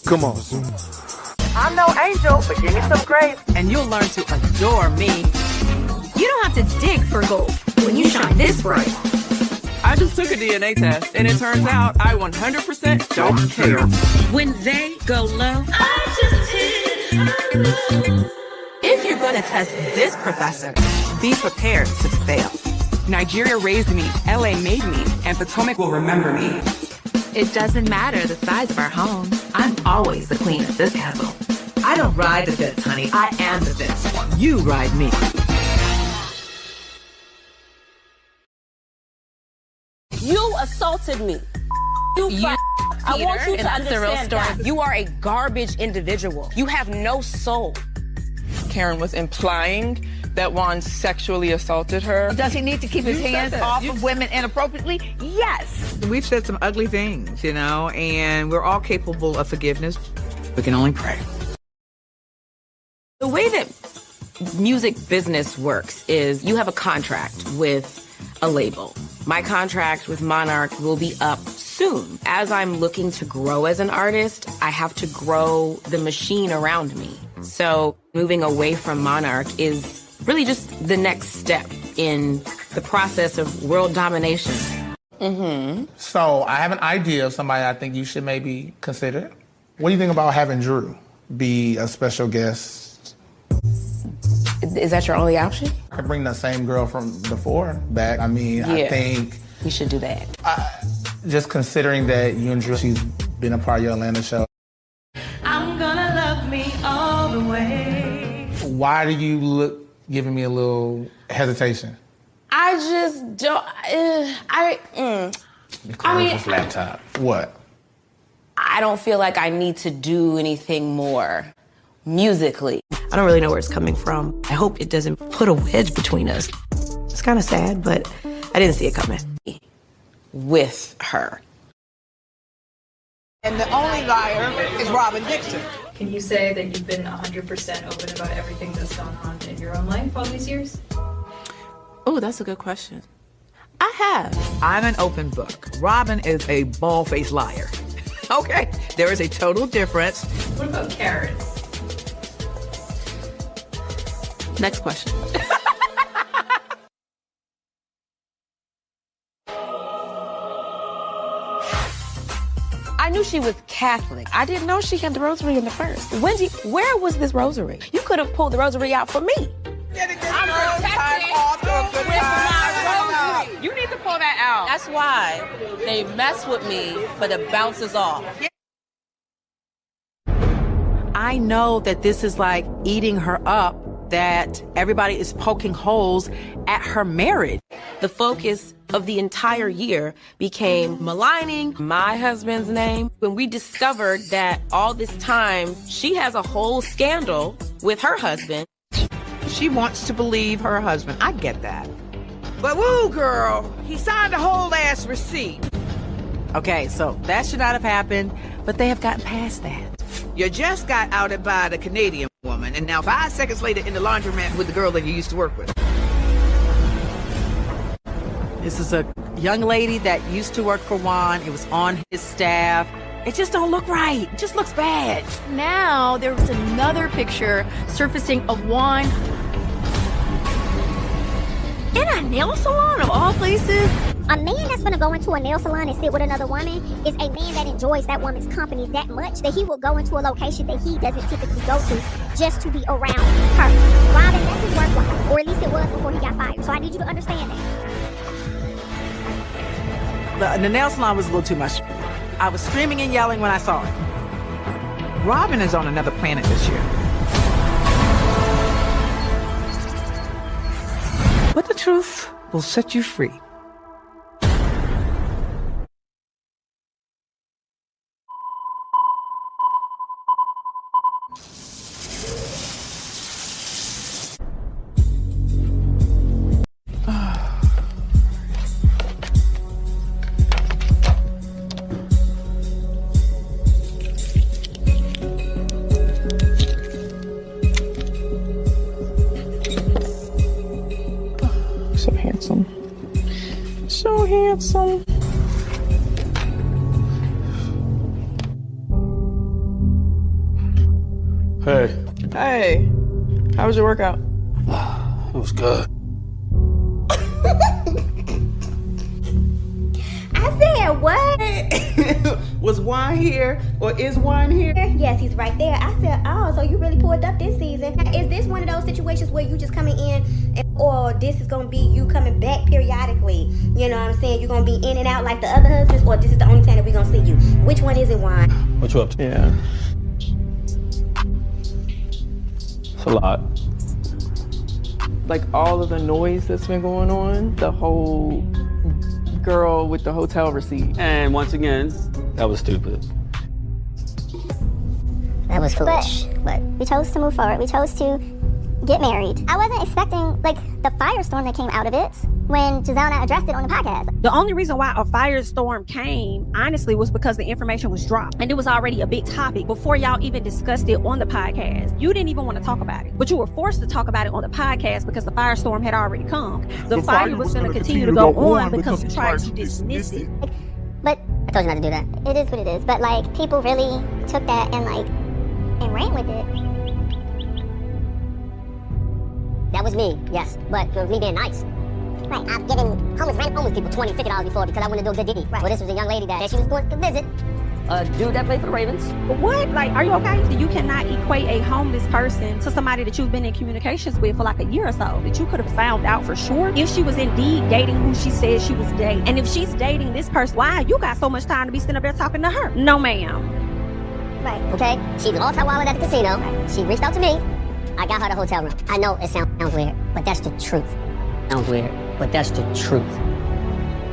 Come on. I'm no angel, but give me some grace. And you'll learn to adore me. You don't have to dig for gold when you shine this bright. I just took a DNA test, and it turns out I 100% don't care. When they go low, I just hit low. If you're gonna test this professor, Be prepared to fail. Nigeria raised me, LA made me, and Potomac will remember me. it doesn't matter the size of our home. I'm always the queen of this castle. I don't ride the fence, honey. I am the fence. You ride me. You assaulted me. I want you to understand that. You are a garbage individual. You have no soul. Karen was implying that Juan sexually assaulted her. Does he need to keep his hands off of women inappropriately? Yes. We've said some ugly things, and we're all capable of forgiveness. We can only pray. The way that music business works is you have a contract with a label. My contract with Monarch will be up soon. As I'm looking to grow as an artist, I have to grow the machine around me. So moving away from Monarch is really just the next step in the process of world domination. So I have an idea of somebody I think you should maybe consider. What do you think about having Drew be a special guest? Is that your only option? I could bring the same girl from before back. I mean, I think You should do that. just considering that you and Drew, she's been a part of your Atlanta show. I'm gonna love me all the way. Why do you look giving me a little hesitation? I just don't. Close this laptop. What? I don't feel like I need to do anything more musically. I don't really know where it's coming from. I hope it doesn't put a wedge between us. It's kind of sad, but I didn't see it coming. With her. And the only liar is Robin Dixon. Can you say that you've been 100% open about everything that's gone on in your own life all these years? Oh, that's a good question. I have. I'm an open book. Robin is a bald-faced liar. Okay, there is a total difference. What about Karen? Next question. I knew she was Catholic. I didn't know she had the rosary in the first. Wendy, where was this rosary? You could have pulled the rosary out for me. I'm protected with my rosary. You need to pull that out. That's why they mess with me, but it bounces off. I know that this is like eating her up, that everybody is poking holes at her marriage. The focus of the entire year became maligning my husband's name. When we discovered that all this time she has a whole scandal with her husband. She wants to believe her husband. I get that. But woo, girl, he signed a whole ass receipt. Okay, so that should not have happened, but they have gotten past that. You just got outed by the Canadian woman, and now 5 seconds later in the laundromat with the girl that you used to work with. This is a young lady that used to work for Juan. It was on his staff. It just don't look right. It just looks bad. Now there's another picture surfacing of Juan in a nail salon of all places. A man that's gonna go into a nail salon and sit with another woman is a man that enjoys that woman's company that much that he will go into a location that he doesn't typically go to just to be around her. Robin, that's his work life, or at least it was before he got fired. So I need you to understand that. The nail salon was a little too much. I was screaming and yelling when I saw it. Robin is on another planet this year. But the truth will set you free. So handsome. So handsome. Hey. Hey. How was your workout? It was good. I said, what? Was Juan here, or is Juan here? Yes, he's right there. I said, oh, so you really pulled up this season. Is this one of those situations where you just coming in, or this is going to be you coming back periodically? You know what I'm saying? You're going to be in and out like the other husbands, or this is the only time that we're going to see you? Which one is it, Juan? What you up to? Yeah. It's a lot. Like all of the noise that's been going on, the whole girl with the hotel receipt. And once again, that was stupid. That was foolish. But we chose to move forward. We chose to get married. I wasn't expecting, like, the firestorm that came out of it when Giselle and I addressed it on the podcast. The only reason why a firestorm came, honestly, was because the information was dropped. And it was already a big topic before y'all even discussed it on the podcast. You didn't even want to talk about it. But you were forced to talk about it on the podcast because the firestorm had already come. The fire was going to continue to go on because you tried to dismiss it. But I told you not to do that. It is what it is. But, like, people really took that and, like, and ran with it. That was me, yes. But it was me being nice. Right, I've given homeless people $20, $50 before because I wanted to do a good deed. Right. Well, this was a young lady that she was going to visit. A dude that played for the Ravens. What? Like, are you okay? You cannot equate a homeless person to somebody that you've been in communications with for like a year or so, that you could have found out for sure if she was indeed dating who she said she was dating. And if she's dating this person, why you got so much time to be sitting up there talking to her? No, ma'am. Right. Okay, she lost her wallet at the casino. Right. She reached out to me. I got her the hotel room. I know it sounds weird, but that's the truth. Sounds weird, but that's the truth.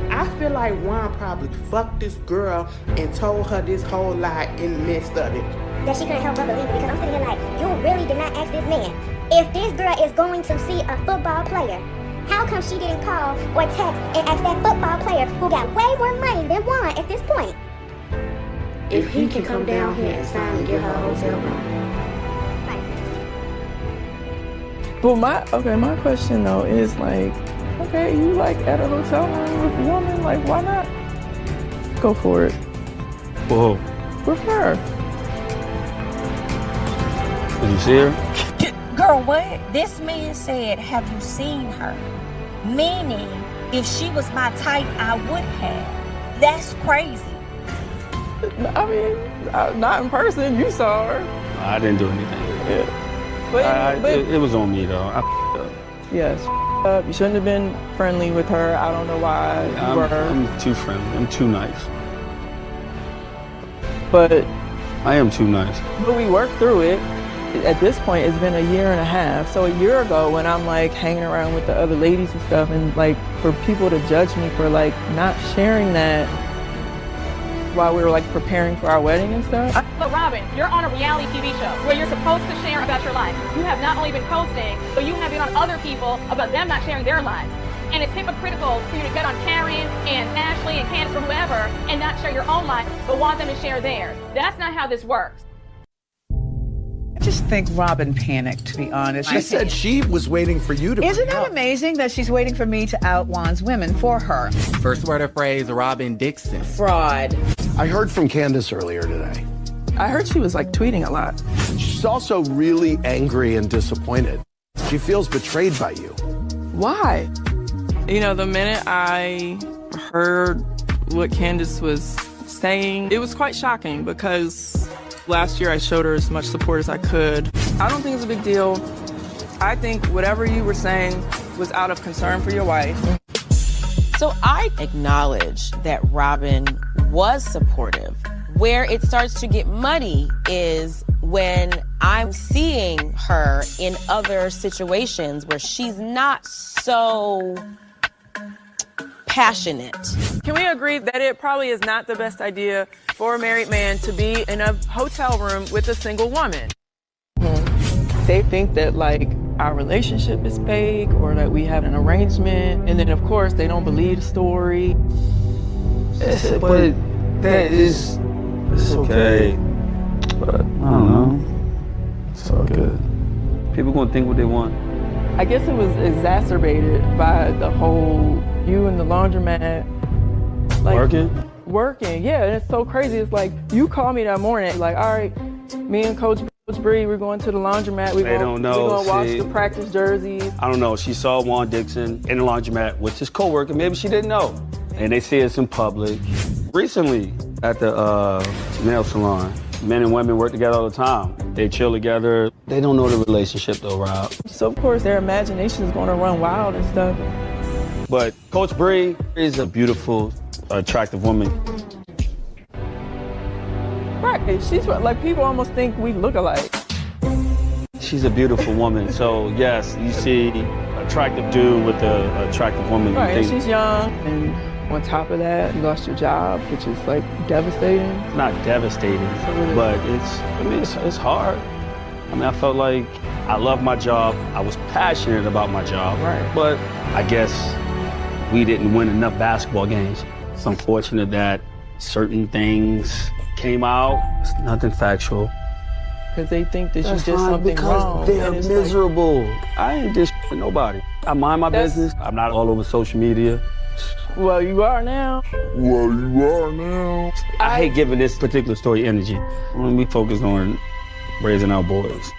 I feel like Juan probably fucked this girl and told her this whole lie in the midst of it. That she couldn't help but believe it, because I'm sitting here like, you really did not ask this man. If this girl is going to see a football player, how come she didn't call or text and ask that football player who got way more money than Juan at this point? If he can come down here and finally get her a hotel room. But my question though is like, okay, you like at a hotel room with a woman, like why not go for it? Whoa. With her. Did you see her? Girl, what? This man said, have you seen her? Meaning, if she was my type, I would have. That's crazy. I mean, not in person. You saw her. I didn't do anything. Yeah. It was on me though. I f***ed up. Yes, up. You shouldn't have been friendly with her. I don't know why you were. I'm too friendly. I'm too nice. But I am too nice. But we worked through it. At this point, it's been a year and a half. So a year ago, when I'm like hanging around with the other ladies and stuff, and like for people to judge me for like not sharing that while we were like preparing for our wedding and stuff. Look, Robin, you're on a reality TV show where you're supposed to share about your life. You have not only been posting, but you have been on other people about them not sharing their lives. And it's hypocritical for you to get on Karen and Ashley and Candace or whoever and not share your own life, but want them to share theirs. That's not how this works. I just think Robin panicked, to be honest. She said she was waiting for you to. Isn't it amazing that she's waiting for me to out Juan's women for her? First word of phrase, Robin Dixon. Fraud. I heard from Candace earlier today. I heard she was like tweeting a lot. She's also really angry and disappointed. She feels betrayed by you. Why? You know, the minute I heard what Candace was saying, it was quite shocking because last year I showed her as much support as I could. I don't think it's a big deal. I think whatever you were saying was out of concern for your wife. So I acknowledge that Robin was supportive. Where it starts to get muddy is when I'm seeing her in other situations where she's not so passionate. Can we agree that it probably is not the best idea for a married man to be in a hotel room with a single woman? They think that like our relationship is fake or that we have an arrangement, and then of course they don't believe the story. But that is, it's okay. But I don't know. It's all good. People gonna think what they want. I guess it was exacerbated by the whole you in the laundromat. Like, Working, yeah, and it's so crazy. It's like, you called me that morning, like, all right, me and Coach Coach Bree, we're going to the laundromat. They don't know. We're going to wash See? the practice jerseys. I don't know. She saw Juan Dixon in the laundromat with his coworker. Maybe she didn't know. And they see us in public. Recently, at the nail salon, men and women work together all the time. They chill together. They don't know the relationship though, Rob. So of course their imagination is going to run wild and stuff. But Coach Bree is a beautiful, attractive woman. Right, she's like, people almost think we look alike. She's a beautiful woman. So yes, you see attractive dude with an attractive woman. Right, You and think- she's young, and on top of that, you lost your job, which is like devastating. It's not devastating, but it's hard. I mean, I felt like I loved my job. I was passionate about my job. Right. But I guess we didn't win enough basketball games. It's unfortunate that certain things came out. It's nothing factual. Because they think that you That's did fine, something because wrong. they're and it's miserable. I ain't just nobody. I mind my business. I'm not all over social media. Well, you are now. I hate giving this particular story energy. When we focus on raising our boys.